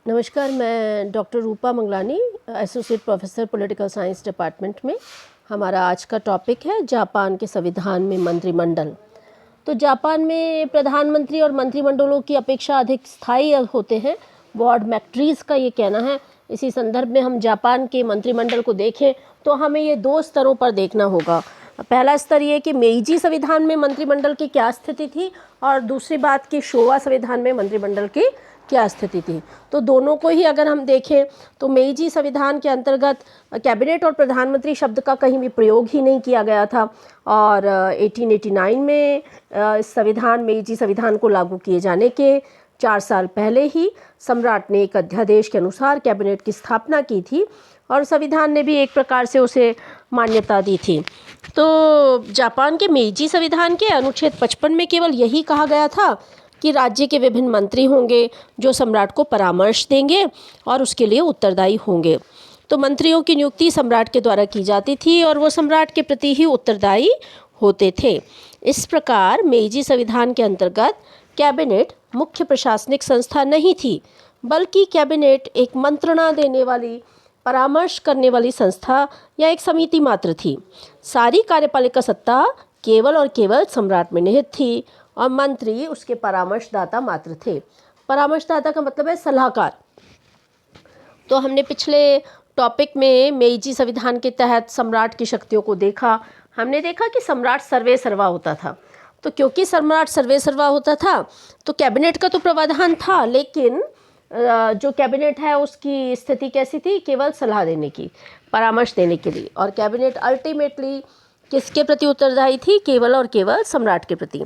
नमस्कार, मैं doctor Rupa Manglani, associate professor political science department में। हमारा आज का टॉपिक है जापान के संविधान में मंत्रिमंडल। तो जापान में प्रधानमंत्री और मंत्रिमंडलों की अपेक्षा अधिक स्थायी होते हैं, वॉर्ड मैक्ट्रीज का ये कहना है। इसी संदर्भ में हम जापान के मंत्रिमंडल को देखें तो हमें ये दो स्तरों पर देखना होगा। पहला स्तर ये कि मेइजी संविधान में मंत्रिमंडल की क्या स्थिति थी, और दूसरी बात कि शोवा संविधान में मंत्रिमंडल की क्या स्थिति थी। तो दोनों को ही अगर हम देखें तो मेइजी संविधान के अंतर्गत कैबिनेट और प्रधानमंत्री शब्द का कहीं भी प्रयोग ही नहीं किया गया था, और 1889 में इस संविधान मेइजी संविधान को लागू किए जाने के 4 साल पहले ही सम्राट ने एक अध्यादेश के अनुसार कैबिनेट की स्थापना की थी, और संविधान ने भी एक प्रकार से उसे मान्यता दी थी। तो जापान के मेइजी संविधान के अनुच्छेद 55 में केवल यही कहा गया था कि राज्य के विभिन्न मंत्री होंगे जो सम्राट को परामर्श देंगे और उसके लिए उत्तरदायी होंगे। तो मंत्रियों की नियुक्ति सम्राट के द्वारा की जाती थी और वो सम्राट के प्रति ही उत्तरदायी होते थे। इस प्रकार मेइजी संविधान के अंतर्गत कैबिनेट मुख्य प्रशासनिक संस्था नहीं थी, बल्कि कैबिनेट एक मंत्रणा देने वाली, परामर्श करने वाली संस्था या एक समिति मात्र थी। सारी कार्यपालिका सत्ता केवल और केवल सम्राट में निहित थी और मंत्री उसके परामर्शदाता मात्र थे। परामर्शदाता का मतलब है सलाहकार। तो हमने पिछले टॉपिक में मेइजी संविधान के तहत सम्राट की शक्तियों को देखा। हमने देखा कि सम्राट सर्वे सर्वा होता था। तो क्योंकि सम्राट सर्वे सर्वा होता था तो कैबिनेट का तो प्रावधान था, लेकिन जो कैबिनेट है उसकी स्थिति कैसी थी? केवल सलाह देने की, परामर्श देने के लिए। और कैबिनेट अल्टीमेटली किसके प्रति उत्तरदायी थी? केवल और केवल सम्राट के प्रति।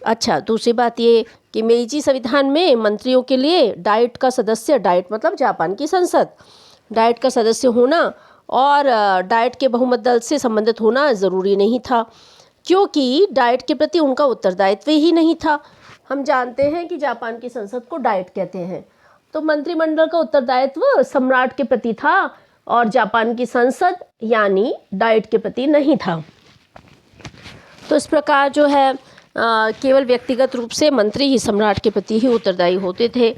अच्छा, दूसरी बात ये कि मेइजी संविधान में मंत्रियों के लिए डाइट का सदस्य, डाइट मतलब जापान की संसद, डाइट का सदस्य होना और डाइट के बहुमत दल से संबंधित होना ज़रूरी नहीं था, क्योंकि डाइट के प्रति उनका उत्तरदायित्व ही नहीं था। हम जानते हैं कि जापान की संसद को डाइट कहते हैं। तो मंत्रिमंडल का उत्तरदायित्व सम्राट के प्रति था और जापान की संसद यानी डाइट के प्रति नहीं था। तो इस प्रकार जो है केवल व्यक्तिगत रूप से मंत्री ही सम्राट के प्रति ही उत्तरदायी होते थे।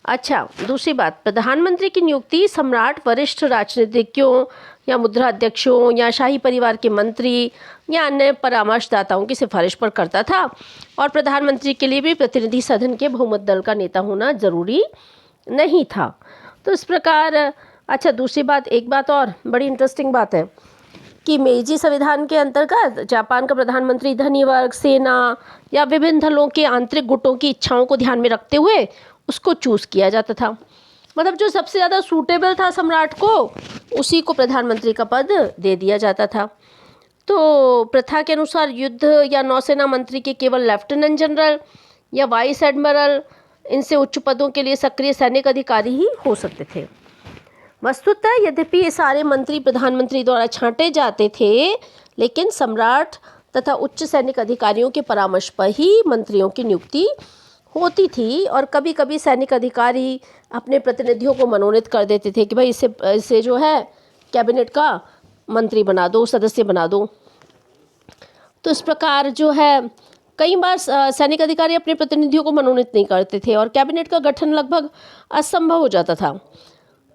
अच्छा, दूसरी बात, प्रधानमंत्री की नियुक्ति सम्राट वरिष्ठ राजनीतिज्ञों या मुद्रा अध्यक्षों या शाही परिवार के मंत्री या अन्य परामर्शदाताओं की सिफारिश पर करता था, और प्रधानमंत्री के लिए भी प्रतिनिधि सदन के बहुमत दल का नेता होना जरूरी नहीं था। तो इस प्रकार अच्छा, दूसरी बात, एक बात और बड़ी इंटरेस्टिंग बात है कि मेइजी संविधान के अंतर्गत जापान का प्रधानमंत्री धनी वर्ग, सेना या विभिन्न दलों के आंतरिक गुटों की इच्छाओं को ध्यान में रखते हुए उसको चूज किया जाता था। मतलब जो सबसे ज़्यादा सूटेबल था सम्राट को, उसी को प्रधानमंत्री का पद दे दिया जाता था। तो प्रथा के अनुसार युद्ध या नौसेना मंत्री के केवल लेफ्टिनेंट जनरल या वाइस एडमिरल, इनसे उच्च पदों के लिए सक्रिय सैनिक अधिकारी ही हो सकते थे। वस्तुतः यद्यपि ये सारे मंत्री प्रधानमंत्री द्वारा छांटे जाते थे, लेकिन सम्राट तथा उच्च सैनिक अधिकारियों के परामर्श पर ही मंत्रियों की नियुक्ति होती थी, और कभी कभी सैनिक अधिकारी अपने प्रतिनिधियों को मनोनीत कर देते थे कि भाई इसे जो है कैबिनेट का मंत्री बना दो, सदस्य बना दो। तो इस प्रकार जो है कई बार सैनिक अधिकारी अपने प्रतिनिधियों को मनोनीत नहीं करते थे और कैबिनेट का गठन लगभग असंभव हो जाता था।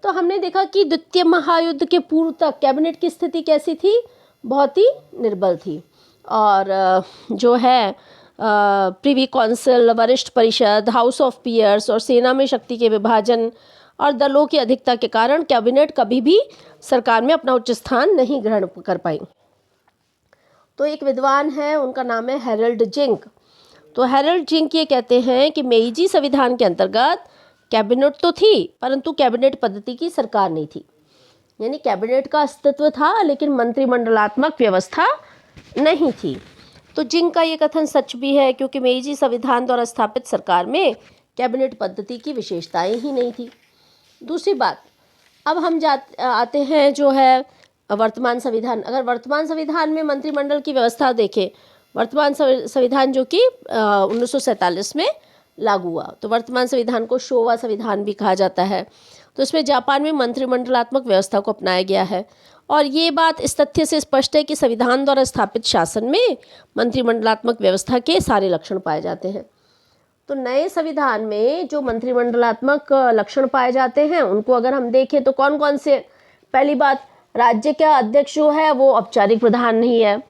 तो हमने देखा कि द्वितीय महायुद्ध के पूर्व तक कैबिनेट की स्थिति कैसी थी? बहुत ही निर्बल थी, और जो है प्रिवी काउंसिल, वरिष्ठ परिषद, हाउस ऑफ पीयर्स और सेना में शक्ति के विभाजन और दलों की अधिकता के कारण कैबिनेट कभी भी सरकार में अपना उच्च स्थान नहीं ग्रहण कर पाई। तो एक विद्वान है, उनका नाम है हैरोल्ड जिंक। तो हैरोल्ड जिंक ये कहते हैं कि मेइजी संविधान के अंतर्गत कैबिनेट तो थी, परंतु कैबिनेट पद्धति की सरकार नहीं थी। यानी कैबिनेट का अस्तित्व था, लेकिन मंत्रिमंडलात्मक व्यवस्था नहीं थी। तो जिंक का ये कथन सच भी है, क्योंकि मेइजी संविधान द्वारा स्थापित सरकार में कैबिनेट पद्धति की विशेषताएं ही नहीं थी। दूसरी बात, अब हम आते हैं जो है वर्तमान संविधान। अगर वर्तमान संविधान में मंत्रिमंडल की व्यवस्था देखें, वर्तमान संविधान जो कि 1947 में लागू हुआ, तो वर्तमान संविधान को शोवा संविधान भी कहा जाता है। तो इसमें जापान में मंत्रिमंडलात्मक व्यवस्था को अपनाया गया है, और ये बात इस तथ्य से स्पष्ट है कि संविधान द्वारा स्थापित शासन में मंत्रिमंडलात्मक व्यवस्था के सारे लक्षण पाए जाते हैं। तो नए संविधान में जो मंत्रिमंडलात्मक लक्षण पाए जाते हैं उनको अगर हम देखें तो कौन कौन से। पहली बात, राज्य का अध्यक्ष जो है वो औपचारिक प्रधान नहीं है।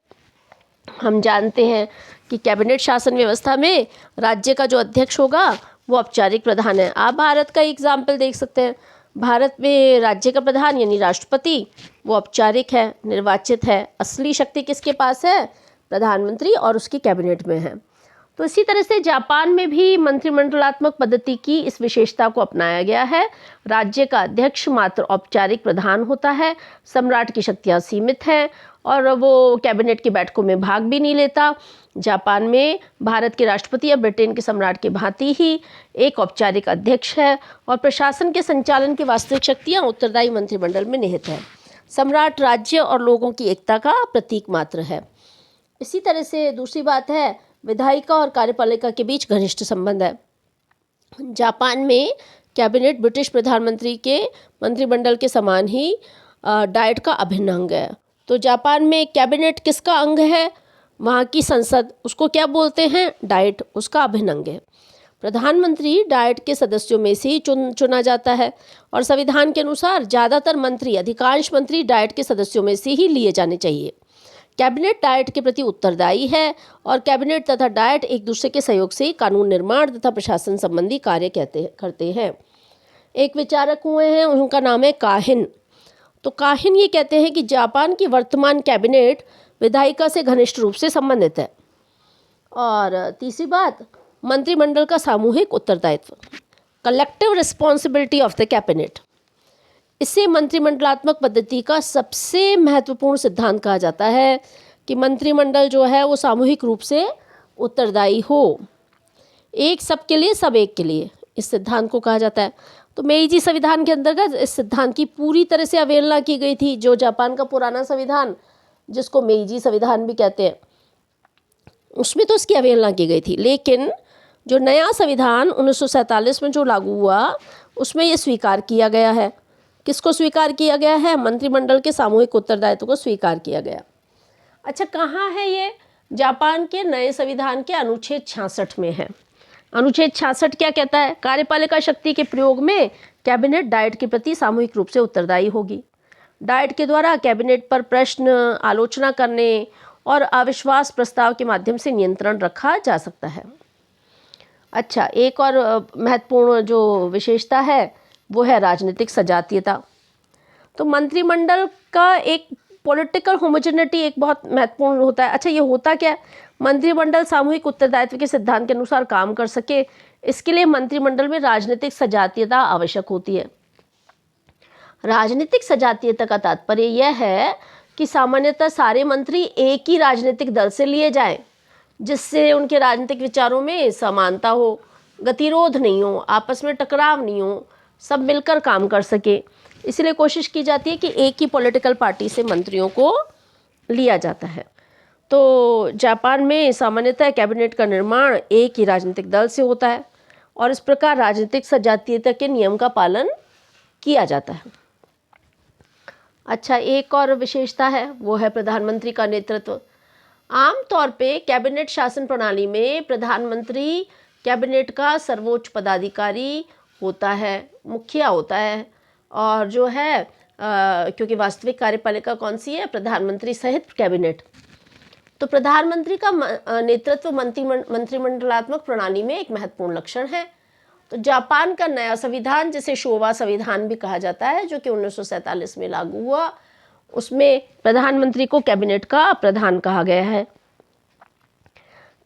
हम जानते हैं कि कैबिनेट शासन व्यवस्था में राज्य का जो अध्यक्ष होगा वो औपचारिक प्रधान है। आप भारत का एग्जाम्पल देख सकते हैं। भारत में राज्य का प्रधान यानी राष्ट्रपति वो औपचारिक है, निर्वाचित है। असली शक्ति किसके पास है? प्रधानमंत्री और उसकी कैबिनेट में है। तो इसी तरह से जापान में भी मंत्रिमंडलात्मक पद्धति की इस विशेषता को अपनाया गया है। राज्य का अध्यक्ष मात्र औपचारिक प्रधान होता है, सम्राट की शक्तियाँ सीमित हैं और वो कैबिनेट की बैठकों में भाग भी नहीं लेता। जापान में भारत के राष्ट्रपति या ब्रिटेन के सम्राट की भांति ही एक औपचारिक अध्यक्ष है और प्रशासन के संचालन की वास्तविक शक्तियाँ उत्तरदायी मंत्रिमंडल में निहित है। सम्राट राज्य और लोगों की एकता का प्रतीक मात्र है। इसी तरह से दूसरी बात है, विधायिका और कार्यपालिका के बीच घनिष्ठ संबंध है। जापान में कैबिनेट ब्रिटिश प्रधानमंत्री के मंत्रिमंडल के समान ही डाइट का अभिन्न अंग है। तो जापान में कैबिनेट किसका अंग है? वहाँ की संसद, उसको क्या बोलते हैं? डाइट, उसका अभिन्न अंग है। प्रधानमंत्री डाइट के सदस्यों में से ही चुना जाता है और संविधान के अनुसार ज़्यादातर मंत्री, अधिकांश मंत्री डाइट के सदस्यों में से ही लिए जाने चाहिए। कैबिनेट डाइट के प्रति उत्तरदायी है और कैबिनेट तथा डाइट एक दूसरे के सहयोग से कानून निर्माण तथा प्रशासन संबंधी कार्य करते हैं। एक विचारक हुए हैं, उनका नाम है काहिन। तो काहिन ये कहते हैं कि जापान की वर्तमान कैबिनेट विधायिका से घनिष्ठ रूप से संबंधित है। और तीसरी बात, मंत्रिमंडल का सामूहिक उत्तरदायित्व, collective responsibility of the cabinet. इसे मंत्रिमंडलात्मक पद्धति का सबसे महत्वपूर्ण सिद्धांत कहा जाता है कि मंत्रिमंडल जो है वो सामूहिक रूप से उत्तरदायी हो, एक सबके लिए सब एक के लिए, इस सिद्धांत को कहा जाता है। तो मेइजी संविधान के अंतर्गत इस सिद्धांत की पूरी तरह से अवहेलना की गई थी। जो जापान का पुराना संविधान, जिसको मेइजी संविधान भी कहते हैं, उसमें तो इसकी अवहेलना की गई थी। लेकिन जो नया संविधान 1947 में जो लागू हुआ उसमें ये स्वीकार किया गया है। किसको स्वीकार किया गया है? मंत्रिमंडल के सामूहिक उत्तरदायित्व को स्वीकार किया गया। अच्छा, कहाँ है ये? जापान के नए संविधान के अनुच्छेद 66 में है। अनुच्छेद 66 क्या कहता है? कार्यपालिका शक्ति के प्रयोग में कैबिनेट डाइट के प्रति सामूहिक रूप से उत्तरदायी होगी। डाइट के द्वारा कैबिनेट पर प्रश्न, आलोचना करने और अविश्वास प्रस्ताव के माध्यम से नियंत्रण रखा जा सकता है। अच्छा, एक और महत्वपूर्ण जो विशेषता है वो है राजनीतिक सजातीयता। तो मंत्रिमंडल का एक पॉलिटिकल होमोजेनिटी एक बहुत महत्वपूर्ण होता है। अच्छा, ये होता क्या है? मंत्रिमंडल सामूहिक उत्तरदायित्व के सिद्धांत के अनुसार काम कर सके, इसके लिए मंत्रिमंडल में राजनीतिक सजातीयता आवश्यक होती है। राजनीतिक सजातीयता का तात्पर्य यह है कि सामान्यतः सारे मंत्री एक ही राजनीतिक दल से लिए जाएं, जिससे उनके राजनीतिक विचारों में समानता हो, गतिरोध नहीं हो, आपस में टकराव नहीं हो, सब मिलकर काम कर सके। इसलिए कोशिश की जाती है कि एक ही पॉलिटिकल पार्टी से मंत्रियों को लिया जाता है। तो जापान में सामान्यतः कैबिनेट का निर्माण एक ही राजनीतिक दल से होता है और इस प्रकार राजनीतिक सजातीयता के नियम का पालन किया जाता है। अच्छा, एक और विशेषता है, वो है प्रधानमंत्री का नेतृत्व। आमतौर पे कैबिनेट शासन प्रणाली में प्रधानमंत्री कैबिनेट का सर्वोच्च पदाधिकारी होता है, मुखिया होता है। और जो है क्योंकि वास्तविक कार्यपालिका कौन सी है? प्रधानमंत्री सहित कैबिनेट। तो प्रधानमंत्री का नेतृत्व मंत्रिमंडलात्मक प्रणाली में एक महत्वपूर्ण लक्षण है। तो जापान का नया संविधान, जिसे शोवा संविधान भी कहा जाता है, जो कि 1947 में लागू हुआ, उसमें प्रधानमंत्री को कैबिनेट का प्रधान कहा गया है।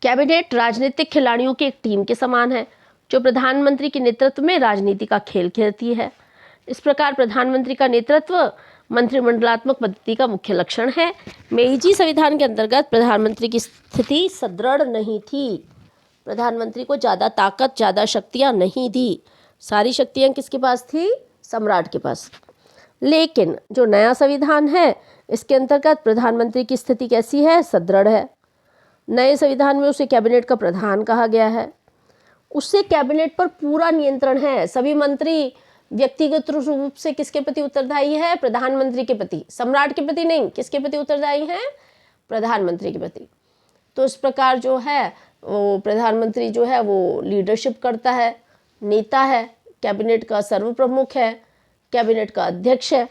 कैबिनेट राजनीतिक खिलाड़ियों की एक टीम के समान है जो प्रधानमंत्री के नेतृत्व में राजनीति का खेल खेलती है। इस प्रकार प्रधानमंत्री का नेतृत्व मंत्रिमंडलात्मक पद्धति का मुख्य लक्षण है। मेइजी संविधान के अंतर्गत प्रधानमंत्री की स्थिति सुदृढ़ नहीं थी। प्रधानमंत्री को ज़्यादा ताकत, ज़्यादा शक्तियाँ नहीं दी। सारी शक्तियाँ किसके पास थी? सम्राट के पास। लेकिन जो नया संविधान है, इसके अंतर्गत प्रधानमंत्री की स्थिति कैसी है? सुदृढ़ है। नए संविधान में उसे कैबिनेट का प्रधान कहा गया है। उससे कैबिनेट पर पूरा नियंत्रण है। सभी मंत्री व्यक्तिगत रूप से किसके प्रति उत्तरदायी है? प्रधानमंत्री के प्रति, सम्राट के प्रति नहीं। किसके प्रति उत्तरदायी है? प्रधानमंत्री के प्रति। तो इस प्रकार जो है वो प्रधानमंत्री जो है वो लीडरशिप करता है, नेता है, कैबिनेट का सर्व प्रमुख है, कैबिनेट का अध्यक्ष है।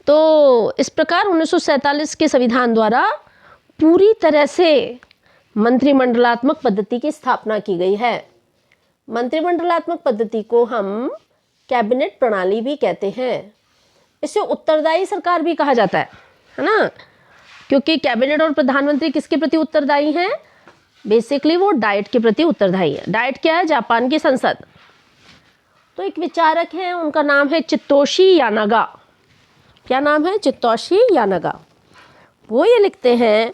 तो इस प्रकार 1947 के संविधान द्वारा पूरी तरह से मंत्रिमंडलात्मक पद्धति की स्थापना की गई है। मंत्रिमंडलात्मक पद्धति को हम कैबिनेट प्रणाली भी कहते हैं। इसे उत्तरदायी सरकार भी कहा जाता है ना, क्योंकि कैबिनेट और प्रधानमंत्री किसके प्रति उत्तरदायी हैं? बेसिकली वो डाइट के प्रति उत्तरदायी है। डाइट क्या है? जापान की संसद। तो एक विचारक हैं, उनका नाम है चित्तोशी यानागा। क्या नाम है? चित्तोशी यानागा। वो ये लिखते हैं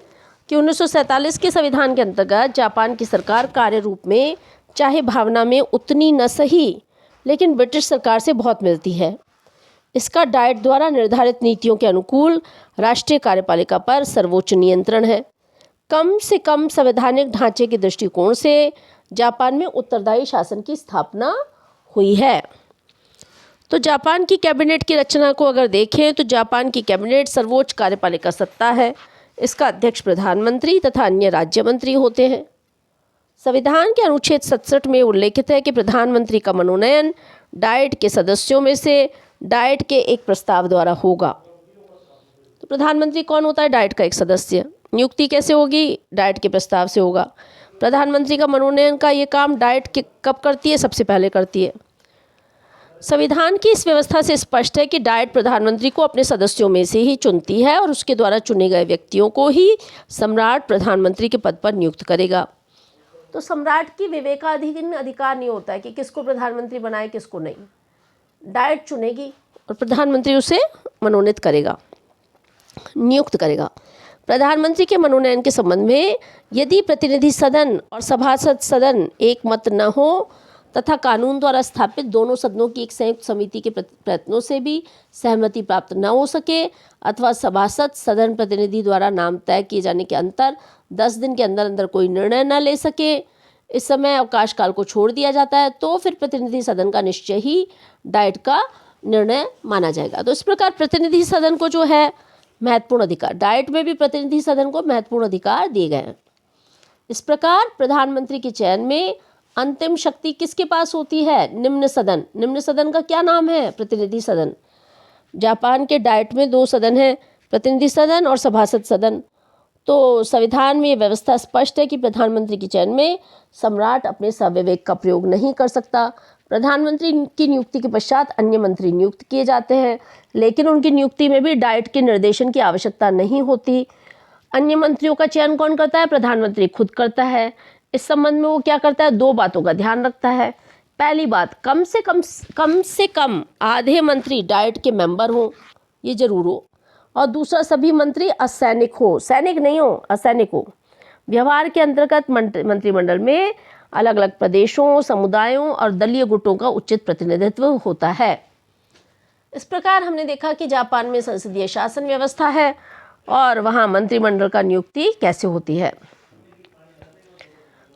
कि 1947 के संविधान के अंतर्गत जापान की सरकार कार्य रूप में चाहे भावना में उतनी न सही, लेकिन ब्रिटिश सरकार से बहुत मिलती है। इसका डाइट द्वारा निर्धारित नीतियों के अनुकूल राष्ट्रीय कार्यपालिका पर सर्वोच्च नियंत्रण है। कम से कम संवैधानिक ढांचे के दृष्टिकोण से जापान में उत्तरदायी शासन की स्थापना हुई है। तो जापान की कैबिनेट की रचना को अगर देखें तो जापान की कैबिनेट सर्वोच्च कार्यपालिका सत्ता है। इसका अध्यक्ष प्रधानमंत्री तथा अन्य राज्य मंत्री होते हैं। संविधान के अनुच्छेद 67 में उल्लेखित है कि प्रधानमंत्री का मनोनयन डाइट के सदस्यों में से डाइट के एक प्रस्ताव द्वारा होगा। तो प्रधानमंत्री कौन होता है? डाइट का एक सदस्य। नियुक्ति कैसे होगी? डाइट के प्रस्ताव से होगा। प्रधानमंत्री का मनोनयन का ये काम डाइट के कब करती है? सबसे पहले करती है। संविधान की इस व्यवस्था से स्पष्ट है कि डाइट प्रधानमंत्री को अपने सदस्यों में से ही चुनती है और उसके द्वारा चुने गए व्यक्तियों को ही सम्राट प्रधानमंत्री के पद पर नियुक्त करेगा। तो सम्राट की विवेकाधीन अधिकार नहीं होता है कि किसको प्रधानमंत्री बनाए किसको नहीं। डाइट चुनेगी और प्रधानमंत्री उसे मनोनीत करेगा, नियुक्त करेगा। प्रधानमंत्री के मनोनयन के संबंध में यदि प्रतिनिधि सदन और सभासद सदन एक मत न हो तथा कानून द्वारा स्थापित दोनों सदनों की एक संयुक्त समिति के प्रयत्नों से भी सहमति प्राप्त न हो सके अथवा सभासद सदन प्रतिनिधि द्वारा नाम तय किए जाने के अंतर 10 दिन के अंदर अंदर कोई निर्णय न ले सके, इस समय अवकाश काल को छोड़ दिया जाता है, तो फिर प्रतिनिधि सदन का निश्चय ही डाइट का निर्णय माना जाएगा। तो इस प्रकार प्रतिनिधि सदन को जो है महत्वपूर्ण अधिकार, डाइट में भी प्रतिनिधि सदन को महत्वपूर्ण अधिकार दिए गए हैं। इस प्रकार प्रधानमंत्री के चयन में अंतिम शक्ति किसके पास होती है? निम्न सदन। निम्न सदन का क्या नाम है? प्रतिनिधि सदन। जापान के डाइट में 2 सदन हैं, प्रतिनिधि सदन और सभासद सदन। तो संविधान में ये व्यवस्था स्पष्ट है कि प्रधानमंत्री के चयन में सम्राट अपने स्वविवेक का प्रयोग नहीं कर सकता। प्रधानमंत्री की नियुक्ति के पश्चात अन्य मंत्री नियुक्त किए जाते हैं, लेकिन उनकी नियुक्ति में भी डाइट के निर्देशन की आवश्यकता नहीं होती। अन्य मंत्रियों का चयन कौन करता है? प्रधानमंत्री खुद करता है। इस संबंध में वो क्या करता है? 2 बातों का ध्यान रखता है। पहली बात, कम से कम आधे मंत्री डाइट के मेंबर हों, ये जरूर हो। और दूसरा, सभी मंत्री असैनिक हो, सैनिक नहीं हो, असैनिक हो। व्यवहार के अंतर्गत मंत्रिमंडल में अलग अलग प्रदेशों, समुदायों और दलीय गुटों का उचित प्रतिनिधित्व होता है। इस प्रकार हमने देखा कि जापान में संसदीय शासन व्यवस्था है और वहाँ मंत्रिमंडल का नियुक्ति कैसे होती है।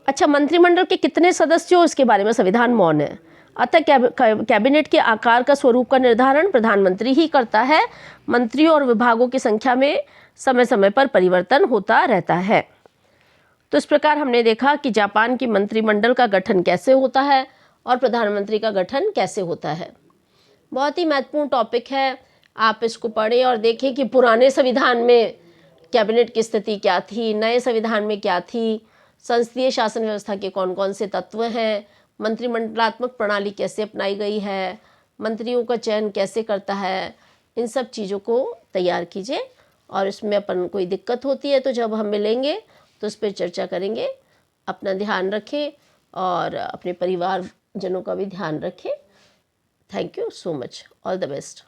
अच्छा, मंत्रिमंडल के कितने सदस्य हो इसके बारे में संविधान मौन है। अतः कैबिनेट के आकार का स्वरूप का निर्धारण प्रधानमंत्री ही करता है। मंत्रियों और विभागों की संख्या में समय समय पर परिवर्तन होता रहता है। तो इस प्रकार हमने देखा कि जापान की मंत्रिमंडल का गठन कैसे होता है और प्रधानमंत्री का गठन कैसे होता है। बहुत ही महत्वपूर्ण टॉपिक है। आप इसको पढ़ें और देखें कि पुराने संविधान में कैबिनेट की स्थिति क्या थी, नए संविधान में क्या थी, संसदीय शासन व्यवस्था के कौन कौन से तत्व हैं, मंत्रिमंडलात्मक प्रणाली कैसे अपनाई गई है, मंत्रियों का चयन कैसे करता है। इन सब चीज़ों को तैयार कीजिए और इसमें अपन कोई दिक्कत होती है तो जब हम मिलेंगे तो इस पर चर्चा करेंगे। अपना ध्यान रखें और अपने परिवारजनों का भी ध्यान रखें। Thank you so much. All the best.